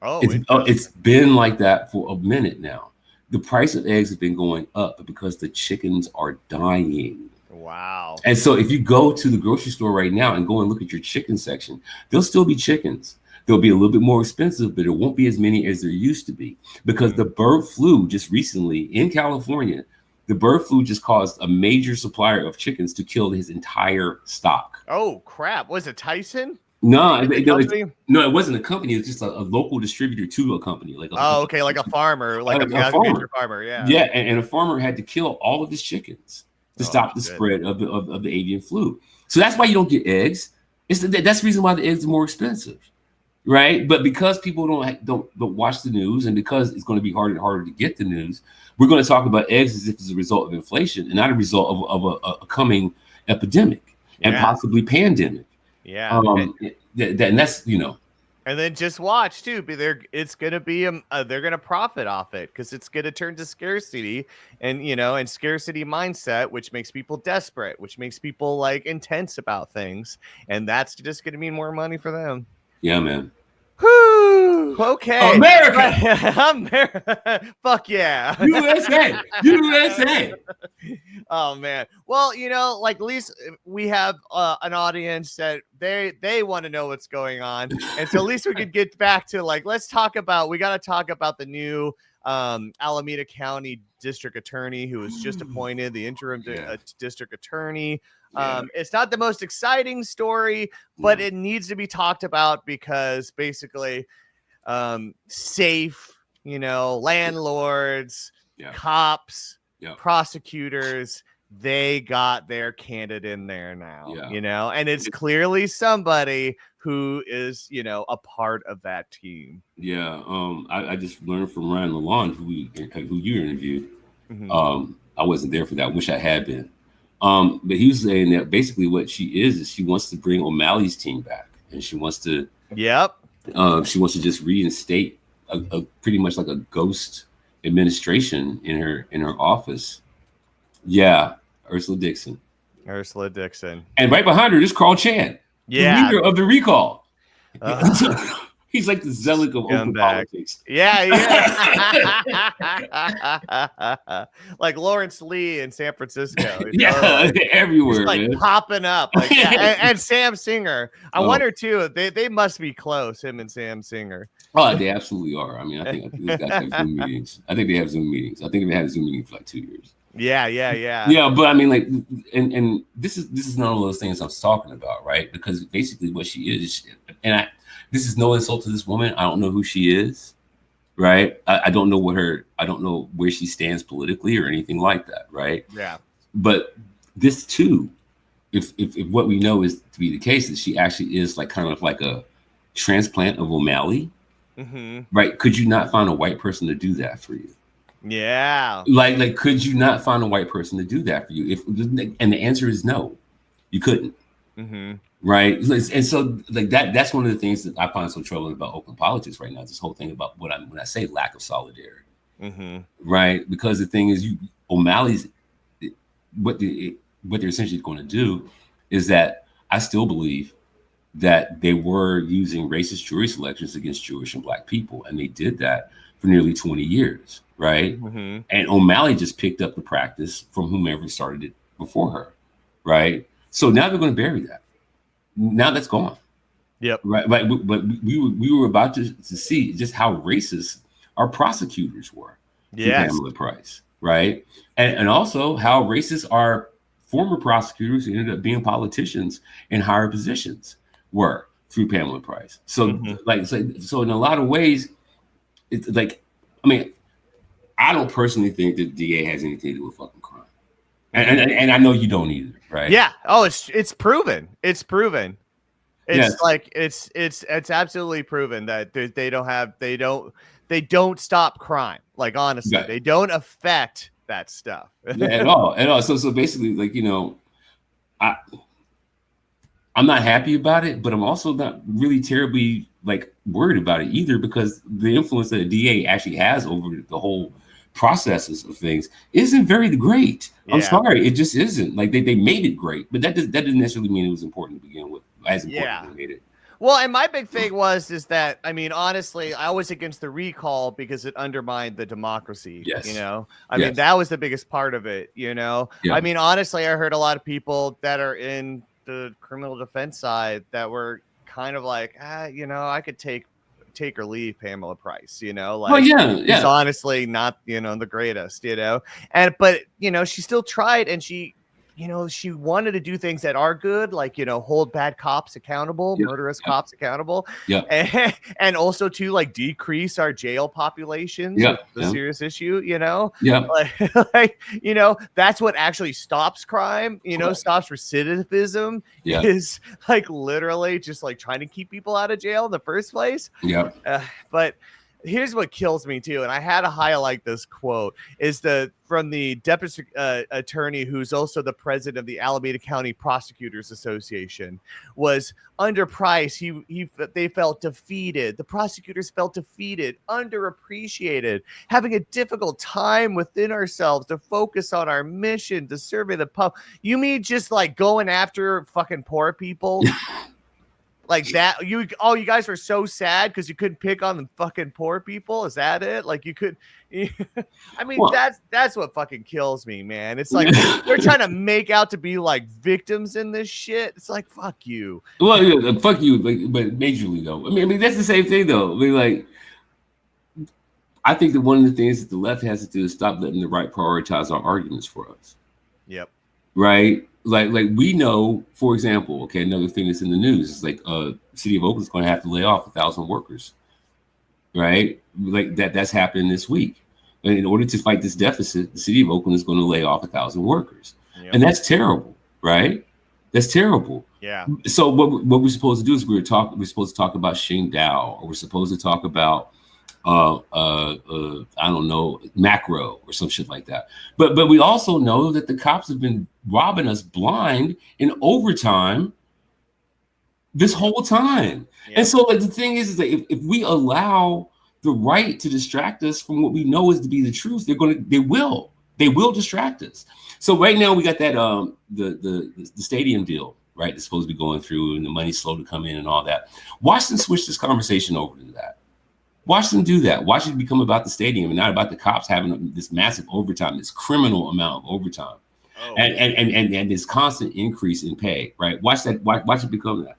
It's been like that for a minute now. The price of eggs has been going up because the chickens are dying. Wow. And so if you go to the grocery store right now and go and look at your chicken section, there'll still be chickens. They'll be a little bit more expensive, but it won't be as many as there used to be because the bird flu just recently in California, the bird flu just caused a major supplier of chickens to kill his entire stock. Oh, crap. Was it Tyson? No, it wasn't a company. It was just a local distributor to a company. Like a farmer, like a farmer. Yeah. Yeah, and a farmer had to kill all of his chickens to stop the spread of the avian flu. So that's why you don't get eggs. That's the reason why the eggs are more expensive, right? But because people don't watch the news, and because it's going to be harder and harder to get the news, we're going to talk about eggs as if it's a result of inflation and not a result of a coming epidemic and possibly pandemic. Yeah. And that's And then just watch too. It's gonna be they're gonna profit off it because it's gonna turn to scarcity and scarcity mindset, which makes people desperate, which makes people like intense about things, and that's just gonna mean more money for them. Yeah, man. Whew, okay. America. Fuck yeah. USA. USA. Oh man. Well, like at least we have an audience that they want to know what's going on, and so at least we could get back to like we got to talk about the new Alameda County District Attorney who was just appointed, the interim district attorney. It's not the most exciting story, but it needs to be talked about because basically safe, landlords, cops, prosecutors, they got their candidate in there now, and it's clearly somebody who is, a part of that team. Yeah. I just learned from Ryan Lalonde, who you interviewed. Mm-hmm. I wasn't there for that. I wish I had been. But he was saying that basically what she is she wants to bring O'Malley's team back, and she wants to just reinstate a pretty much like a ghost administration in her office. Yeah, Ursula Dixon. And right behind her is Carl Chan, the leader of the recall. He's like the zealot of open politics. Yeah. Like Lawrence Lee in San Francisco. Everywhere. Like popping up. Like, and Sam Singer. I wonder too, they must be close, him and Sam Singer. Oh, they absolutely are. I mean, I think these guys have Zoom meetings. I think they have Zoom meetings. I think they've had a Zoom meeting for like 2 years. Yeah. Yeah, but I mean, like, and this is none of those things I was talking about, right? Because basically what she is, this is no insult to this woman. I don't know who she is, right? I don't know where she stands politically or anything like that, right? Yeah. But this too, if what we know is to be the case, that she actually is like kind of like a transplant of O'Malley, right? Could you not find a white person to do that for you? Yeah. Like, could you not find a white person to do that for you? And the answer is no, you couldn't. Right. And so like that's one of the things that I find so troubling about open politics right now. This whole thing about when I say lack of solidarity. Right. Because the thing is, O'Malley's what they're essentially going to do is that I still believe that they were using racist jury selections against Jewish and Black people. And they did that for nearly 20 years. Right. And O'Malley just picked up the practice from whomever started it before her. Right. So now they're going to bury that. Now that's gone. Yep. Right. But we were about to see just how racist our prosecutors were. Yes. Pamela Price. Right. And also how racist our former prosecutors who ended up being politicians in higher positions were through Pamela Price. So so in a lot of ways, it's like, I mean, I don't personally think that DA has anything to do with fucking crime. And I know you don't either, right? Yeah. Oh, it's proven. It's proven. It's like it's absolutely proven that they don't stop crime. Like honestly, they don't affect that stuff at all. So basically, like, I'm not happy about it, but I'm also not really terribly like worried about it either, because the influence that the DA actually has over the whole processes of things isn't very great. I'm sorry, it just isn't. Like they made it great, but that didn't necessarily mean it was important to begin with. As important as they made it. Well, and my big thing is that, I mean, honestly, I was against the recall because it undermined the democracy. Yes. I mean, that was the biggest part of it. Yeah. I mean, honestly, I heard a lot of people that are in the criminal defense side that were kind of like, I could take or leave Pamela Price, like, she's honestly not, the greatest, but she still tried, and she wanted to do things that are good, like, hold bad cops accountable, murderous cops accountable, and also to like decrease our jail populations. The serious issue, like, that's what actually stops crime, stops recidivism, is like literally just like trying to keep people out of jail in the first place. But here's what kills me too, and I had to highlight this quote, is from the deputy attorney, who's also the president of the Alameda County Prosecutors Association, was underpriced. They felt defeated. The prosecutors felt defeated, underappreciated, having a difficult time within ourselves to focus on our mission to survey the pub. You mean just like going after fucking poor people? Like that, you guys were so sad because you couldn't pick on the fucking poor people. Is that it? Like you could, I mean, well, that's what fucking kills me, man. It's like they're trying to make out to be like victims in this shit. It's like, fuck you. Well, yeah, fuck you, but majorly though. I mean, that's the same thing though. I mean, like, I think that one of the things that the left has to do is stop letting the right prioritize our arguments for us. Yep. Right. Like we know, for example, okay, another thing that's in the news is like city of Oakland's going to have to lay off 1,000 workers, right? Like that's happening this week. And in order to fight this deficit, the city of Oakland is going to lay off 1,000 workers, and that's terrible, right? That's terrible. Yeah. So what we're supposed to do is we're supposed to talk about Qingdao, or we're supposed to talk about I don't know, macro or some shit like that. But we also know that the cops have been robbing us blind in overtime this whole time. Yeah. And so like the thing is that if we allow the right to distract us from what we know is to be the truth, they will distract us. So right now we got that the stadium deal, right? It's supposed to be going through and the money's slow to come in and all that. Watch them switch this conversation over to that. Watch them do that. Watch it become about the stadium and not about the cops having this massive overtime, this criminal amount of overtime, and this constant increase in pay. Right? Watch that. Watch it become that.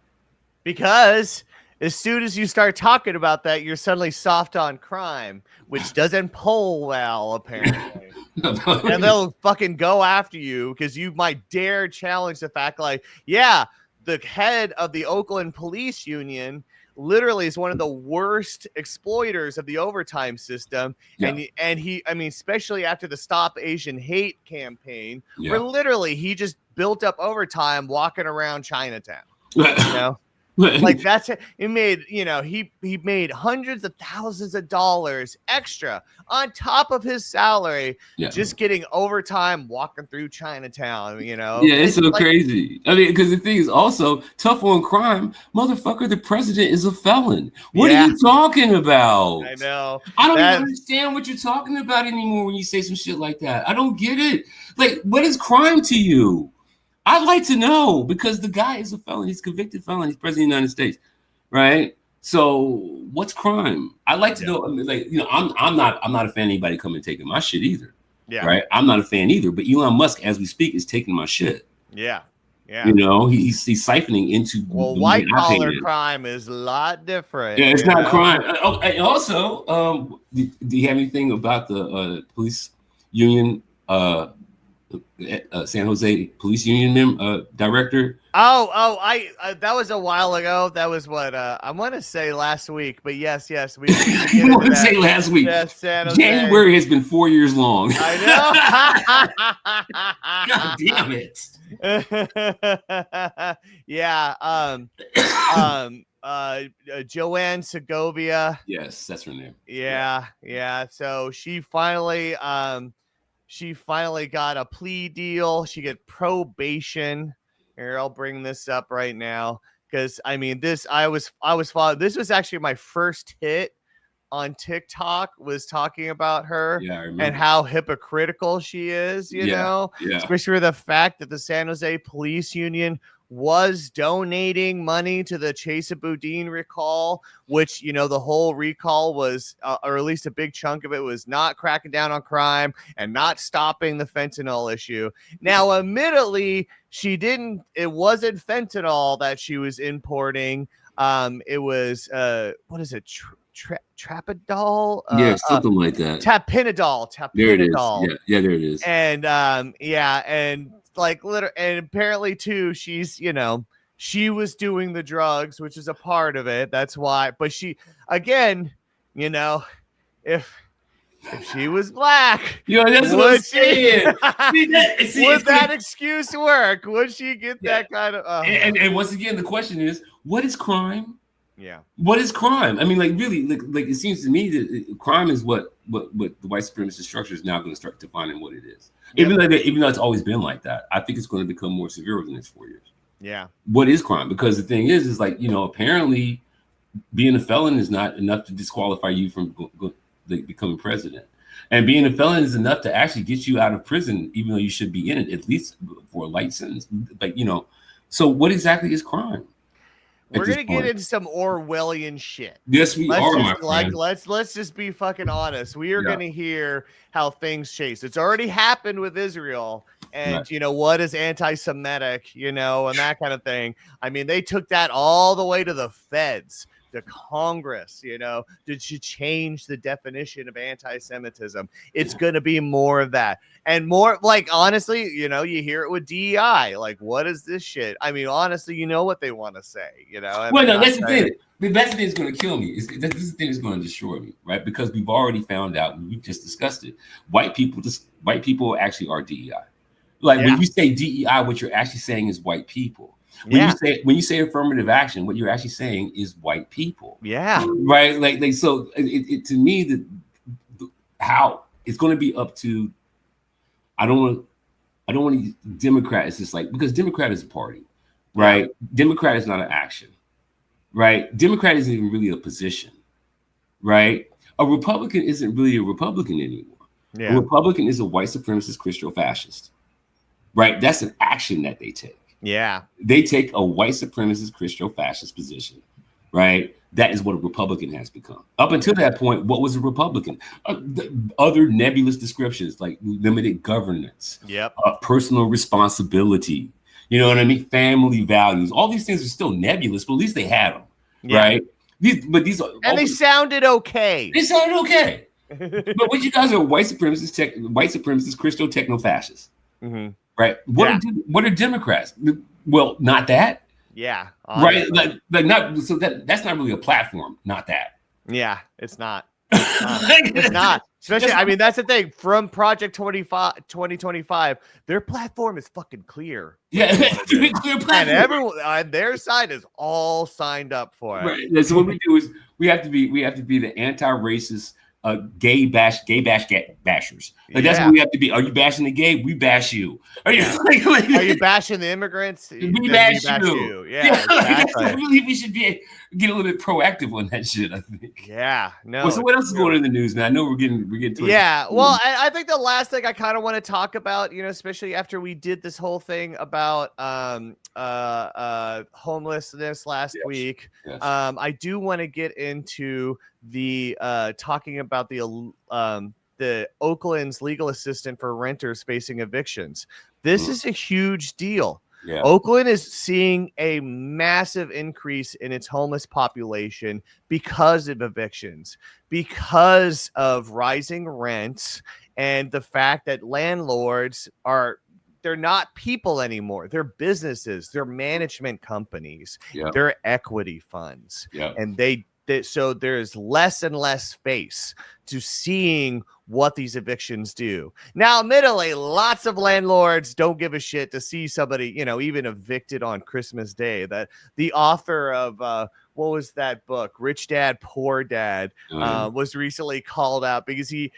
Because as soon as you start talking about that, you're suddenly soft on crime, which doesn't poll well, apparently. And they'll fucking go after you because you might dare challenge the fact, like, yeah, the head of the Oakland Police Union literally is one of the worst exploiters of the overtime system. Yeah. And he, I mean, especially after the Stop Asian Hate campaign, where literally he just built up overtime walking around Chinatown, you know? Like that's it. He made, you know, he made hundreds of thousands of dollars extra on top of his salary, just getting overtime walking through Chinatown, you know. Yeah, it's so like, crazy. I mean, because the thing is also tough on crime, motherfucker. The president is a felon. What are you talking about? I know. I don't even understand what you're talking about anymore when you say some shit like that. I don't get it. Like, what is crime to you? I'd like to know, because the guy is a felon. He's a convicted felon. He's president of the United States, right? So what's crime? I'd like to know. I mean, like, you know, I'm not a fan of anybody coming and taking my shit either. Yeah. Right. I'm not a fan either. But Elon Musk, as we speak, is taking my shit. Yeah. Yeah. You know, he's siphoning into. Well, white collar crime is a lot different. Yeah, it's not crime. And also, do you have anything about the police union? San Jose Police Union director. I that was a while ago. That was what I want to say last week, but yes, we want to say last week. Yes, January has been 4 years long. I know. God damn it. Yeah. Joanne Segovia. Yes, that's her name. Yeah. So she finally got a plea deal. She got probation. Here, I'll bring this up right now because I mean, I was following. This was actually my first hit on TikTok. Was talking about her and how hypocritical she is. You know, especially the fact that the San Jose Police Union was donating money to the Chesa Boudin recall, which, you know, the whole recall was, or at least a big chunk of it, was not cracking down on crime and not stopping the fentanyl issue. Now, admittedly, it wasn't fentanyl that she was importing. It was, what is it? Trapadol? Yeah, something like that. Tapinadol. There it is. Yeah, there it is. And, and like and apparently too, she's, you know, she was doing the drugs, which is a part of it. That's why. But she, again, you know, if she was black, that's what I'm saying. Would that excuse work? Would she get that kind of? And once again, the question is, what is crime? Yeah. What is crime? I mean, like really, like it seems to me that crime is what the white supremacist structure is now going to start defining what it is. Yep. Even though it's always been like that, I think it's going to become more severe over the next 4 years. Yeah. What is crime? Because the thing is like, you know, apparently being a felon is not enough to disqualify you from becoming president. And being a felon is enough to actually get you out of prison, even though you should be in it, at least for a light sentence. Like, you know, so what exactly is crime? We're gonna get into some Orwellian shit. Yes, we are, my friend. Let's just be fucking honest. We are Yeah. gonna hear how things change. It's already happened with Israel, and Right. you know what is anti-Semitic, you know, and that kind of thing. I mean, they took that all the way to the feds, to Congress, you know, to change the definition of anti-Semitism. It's going to be more of that. And more, like, honestly, you know, you hear it with DEI. Like, what is this shit? I mean, honestly, you know what they want to say, you know? Well, no, that's the thing. That's the thing that's going to kill me. This is the thing that's going to destroy me, right? Because we've already found out, and we've just discussed it. White people actually are DEI. Like, when you say DEI, what you're actually saying is white people. When you say affirmative action, what you're actually saying is white people. Yeah. Right. Like so it to me how it's going to be up to. I don't want Democrat. It's just like, because Democrat is a party, right? Yeah. Democrat is not an action, right? Democrat isn't even really a position, right? A Republican isn't really a Republican anymore. Yeah. A Republican is a white supremacist Christo fascist, right? That's an action that they take. Yeah. They take a white supremacist Christo fascist position, right? That is what a Republican has become. Up until that point, what was a Republican? Other nebulous descriptions like limited governance, personal responsibility, you know what I mean? Family values. All these things are still nebulous, but at least they had them, right? These are, and they sounded okay. They sounded okay. But what you guys are white supremacist Christo techno fascists. Mm-hmm. Right. What are Democrats? Well, not that. Yeah. Honestly. Right. Like not so that's not really a platform. Not that. Yeah, it's not. It's not. Especially, I mean, that's the thing. From Project 2025, their platform is fucking clear. Yeah, clear platform. And everyone on their side is all signed up for it. Right. So what we do is we have to be the anti-racist gay bashers. Like that's what we have to be. Are you bashing the gay? We bash you. Are you are you bashing the immigrants? We bash you. Yeah, exactly. I believe we should get a little bit proactive on that shit, I think. Yeah. No. Well, so what else is going on in the news, man? I know we're getting well, I think the last thing I kind of want to talk about, you know, especially after we did this whole thing about homelessness last week. Yes. I do want to get into the talking about the Oakland's legal assistant for renters facing evictions. This is a huge deal. Yeah. Oakland is seeing a massive increase in its homeless population because of evictions, because of rising rents, and the fact that landlords they're not people anymore. They're businesses, they're management companies, they're equity funds, and so there's less and less space to seeing what these evictions do. Now, admittedly, lots of landlords don't give a shit to see somebody, you know, even evicted on Christmas Day. That the author of what was that book, Rich Dad, Poor Dad, was recently called out because he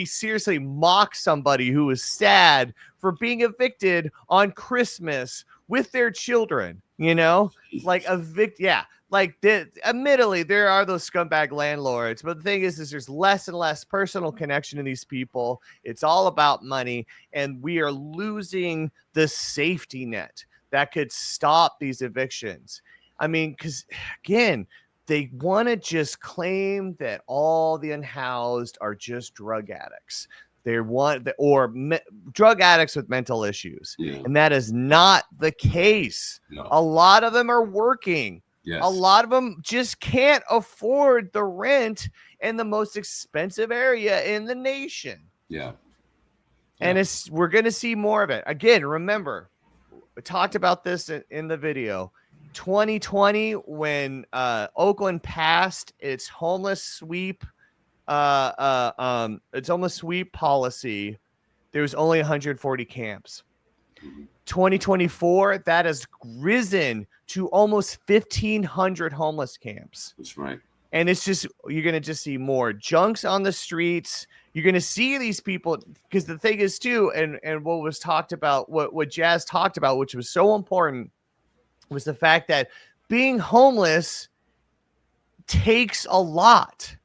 seriously mocked somebody who was sad for being evicted on Christmas with their children, you know, like like admittedly there are those scumbag landlords, but the thing is there's less and less personal connection to these people. It's all about money, and we are losing the safety net that could stop these evictions. I mean, because again, they want to just claim that all the unhoused are just drug addicts. They want drug addicts with mental issues. Yeah. And that is not the case. No. A lot of them are working. Yes. A lot of them just can't afford the rent in the most expensive area in the nation. Yeah. And we're going to see more of it. Again, remember, we talked about this in the video. 2020, when Oakland passed its homeless sweep policy, there was only 140 camps. 2024, that has risen to almost 1,500 homeless camps. That's right. And it's just, you're going to just see more junks on the streets. You're going to see these people, because the thing is too, and what was talked about, what Jazz talked about, which was so important, was the fact that being homeless takes a lot.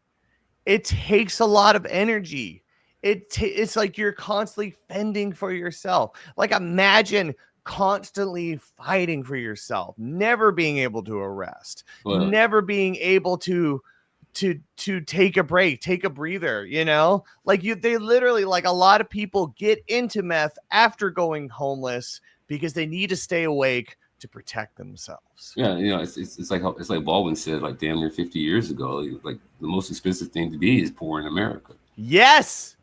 It takes a lot of energy. It's like you're constantly fending for yourself. Like, imagine constantly fighting for yourself, never being able to arrest, never being able to take a break, take a breather, you know? Like, they literally, like, a lot of people get into meth after going homeless because they need to stay awake to protect themselves. Yeah, you know, it's like Baldwin said, like damn near 50 years ago, like the most expensive thing to be is poor in America. Yes.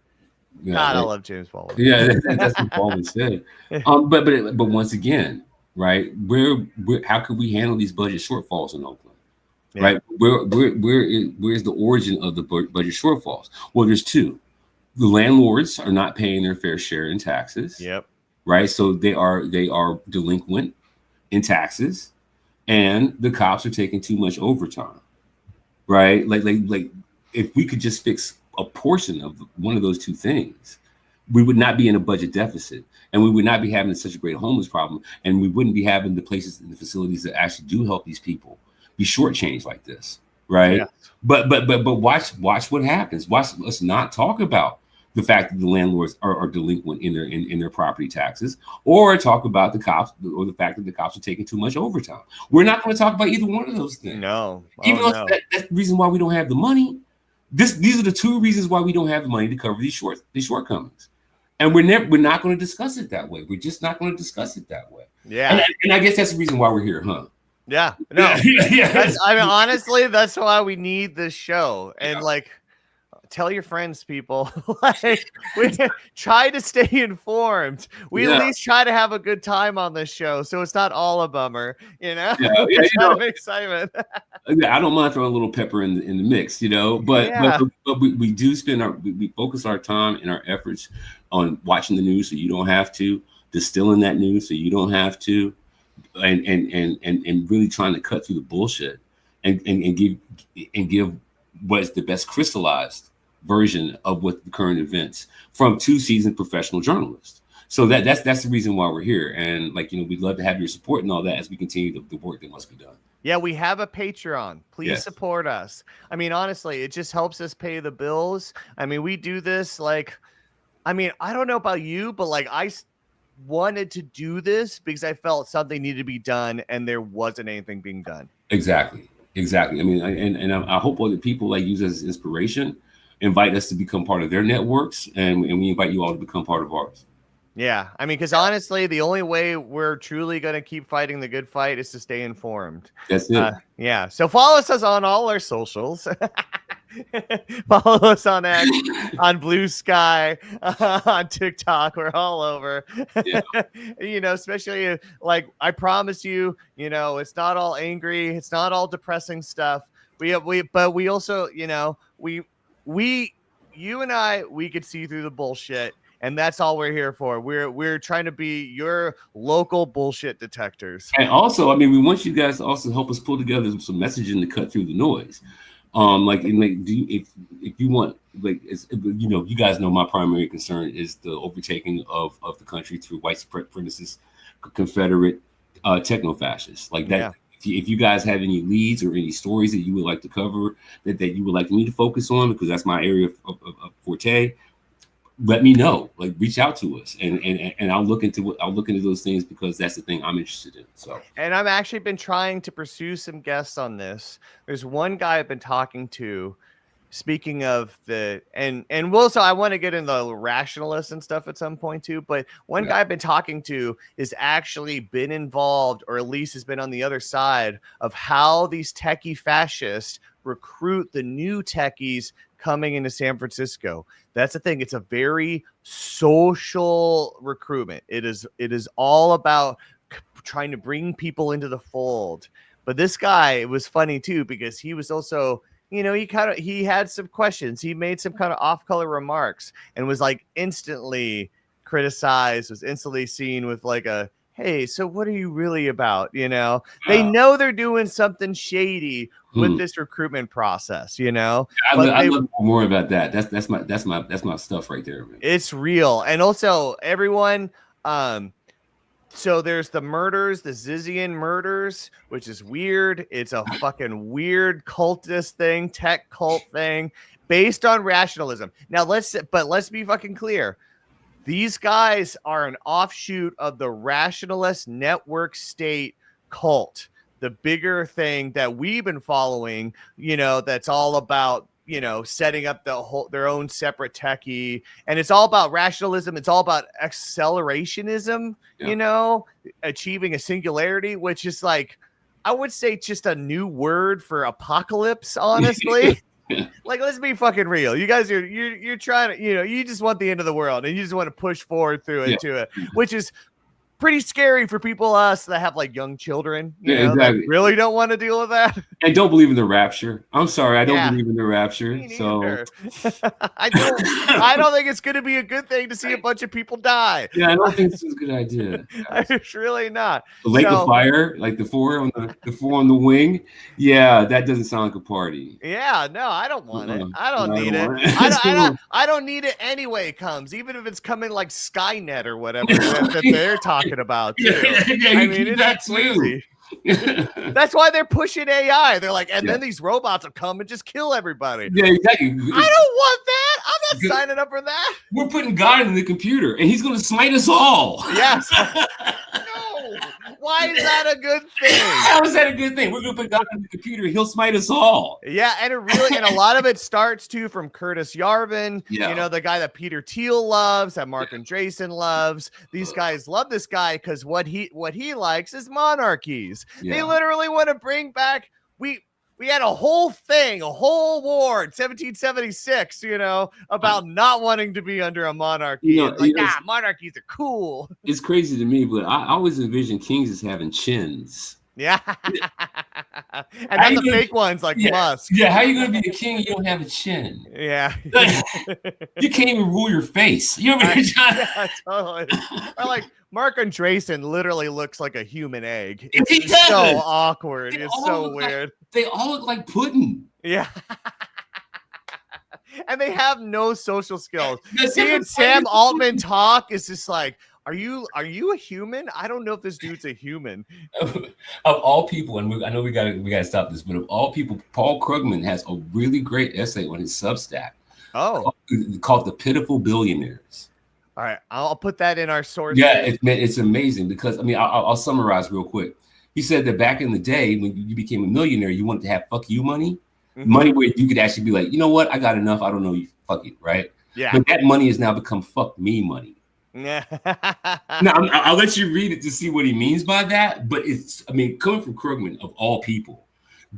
Yeah, God, I love James Baldwin. Yeah, that's what Baldwin said. But once again, right? How could we handle these budget shortfalls in Oakland? Yeah. Right? Where's the origin of the budget shortfalls? Well, there's two. The landlords are not paying their fair share in taxes. Yep. Right. So they are delinquent in taxes, and the cops are taking too much overtime. Right? Like if we could just fix a portion of one of those two things, we would not be in a budget deficit, and we would not be having such a great homeless problem, and we wouldn't be having the places and the facilities that actually do help these people be shortchanged like this, right? Yeah. But watch what happens. Let's not talk about the fact that the landlords are delinquent in their property taxes, or talk about the cops, or the fact that the cops are taking too much overtime. We're not going to talk about either one of those things. No, even though that's the reason why we don't have the money. These are the two reasons why we don't have the money to cover these shortcomings, and we're not going to discuss it that way. We're just not going to discuss it that way. Yeah, and I guess that's the reason why we're here, huh? Yeah, no, yeah. I mean, honestly, that's why we need this show, and like, tell your friends, people. Like, we try to stay informed. We at least try to have a good time on this show, so it's not all a bummer, you know. It's kind of excitement. I don't mind throwing a little pepper in the mix, you know. But we do we focus our time and our efforts on watching the news, so you don't have to, distilling that news, so you don't have to, and really trying to cut through the bullshit and give what's the best crystallized version of what the current events from two seasoned professional journalists. So that's the reason why we're here. And like, you know, we'd love to have your support and all that as we continue the work that must be done. Yeah, we have a Patreon. Please support us. I mean, honestly, it just helps us pay the bills. I mean, we do this like, I mean, I don't know about you, but like I wanted to do this because I felt something needed to be done and there wasn't anything being done. Exactly. I mean, I hope other people like use as inspiration, invite us to become part of their networks, and we invite you all to become part of ours. Yeah, I mean, because honestly, the only way we're truly going to keep fighting the good fight is to stay informed. That's it. Yeah, so follow us on all our socials. Follow us on X, on Blue Sky, on TikTok. We're all over. Yeah. You know, especially like I promise you, you know, it's not all angry, it's not all depressing stuff. But we also, you know, you and I, we could see through the bullshit. And that's all we're here for. We're trying to be your local bullshit detectors. And also, I mean, we want you guys to also help us pull together some messaging to cut through the noise. If you want, like, you know, you guys know my primary concern is the overtaking of the country through white supremacist, Confederate, techno-fascists like that. Yeah. If you guys have any leads or any stories that you would like to cover, that you would like me to focus on, because that's my area of forte, let me know. Like, reach out to us, and I'll look into those things, because that's the thing I'm interested in. So, and I've actually been trying to pursue some guests on this. There's one guy I've been talking to. Speaking of and so I want to get into the rationalists and stuff at some point too. But one guy I've been talking to is actually been involved, or at least has been on the other side of how these techie fascists recruit the new techies coming into San Francisco. That's the thing. It's a very social recruitment. It is all about trying to bring people into the fold. But this guy, it was funny too, because he was also, you know, he had some questions. He made some kind of off-color remarks and was like instantly criticized, was instantly seen with like a, hey, so what are you really about? You know, they know they're doing something shady with this recruitment process, you know. I love more about that. That's my stuff right there, man. It's real. And also everyone, so there's the murders, the Zizian murders, which is weird. It's a fucking weird cultist thing, tech cult thing based on rationalism. Now let's be fucking clear. These guys are an offshoot of the rationalist network state cult, the bigger thing that we've been following, you know, that's all about, you know, setting up their own separate techie, and it's all about rationalism. It's all about accelerationism, you know, achieving a singularity, which is like, I would say just a new word for apocalypse, honestly. Like, let's be fucking real. You guys you're trying to, you know, you just want the end of the world and you just want to push forward through it to it, which is pretty scary for people us that have like young children, you know, exactly. That really don't want to deal with that and don't believe in the rapture. I'm sorry, I don't believe in the rapture. So I don't think it's going to be a good thing to see a bunch of people die. Yeah, I don't think this is a good idea. It's really not. The lake of fire, like the four on the wing. Yeah, that doesn't sound like a party. Yeah, no, I don't want it. I don't need it. I don't need it anyway. It comes, even if it's coming like Skynet or whatever that they're talking about too. I mean, it's crazy. That's why they're pushing AI. They're like, and then these robots will come and just kill everybody. Yeah, exactly. I don't want that. I'm not signing up for that. We're putting God in the computer, and he's going to smite us all. Yes. No. Why is that a good thing? How is that a good thing? We're going to put God in the computer. He'll smite us all. Yeah, and a lot of it starts too from Curtis Yarvin. You know, the guy that Peter Thiel loves, that Mark Andreessen loves. These guys love this guy because what he likes is monarchies. They literally want to bring back. We had a whole war in 1776, you know, about not wanting to be under a monarchy. You know, monarchies are cool. It's crazy to me, but I always envision kings as having chins. Yeah. And then the fake ones like Musk. Yeah, how are you going to be a king and you don't have a chin? Yeah. You can't even rule your face. You know what I mean? Yeah, totally. Or like Mark Andreessen literally looks like a human egg. It's so awkward. It's so weird. They all look like pudding. Yeah. And they have no social skills. Seeing Sam Altman talk is just like, are you a human? I don't know if this dude's a human. Of all people, and I know we gotta stop this, but of all people, Paul Krugman has a really great essay on his Substack. Called "The Pitiful Billionaires." All right, I'll put that in our source. Yeah, it's amazing because I mean I'll summarize real quick. He said that back in the day when you became a millionaire, you wanted to have fuck you money, money where you could actually be like, you know what, I got enough. I don't know you, fuck it, right? Yeah. But that money has now become fuck me money. Yeah. Now I'll let you read it to see what he means by that. But it's, I mean, coming from Krugman of all people,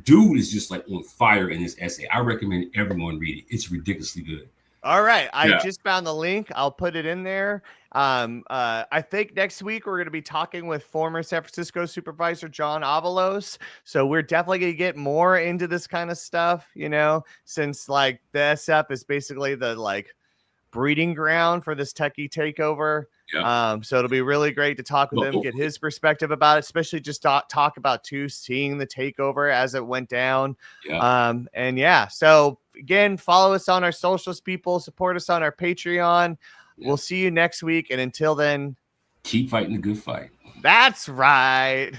dude is just like on fire in this essay. I recommend everyone read it. It's ridiculously good. All right. I just found the link. I'll put it in there. I think next week we're going to be talking with former San Francisco supervisor John Avalos. So we're definitely going to get more into this kind of stuff, you know, since like the SF is basically the like breeding ground for this techie takeover. So it'll be really great to talk with him, get his perspective about it, especially just talk about seeing the takeover as it went down. So again, follow us on our socials, people, support us on our Patreon. We'll see you next week, and until then, keep fighting the good fight. That's right.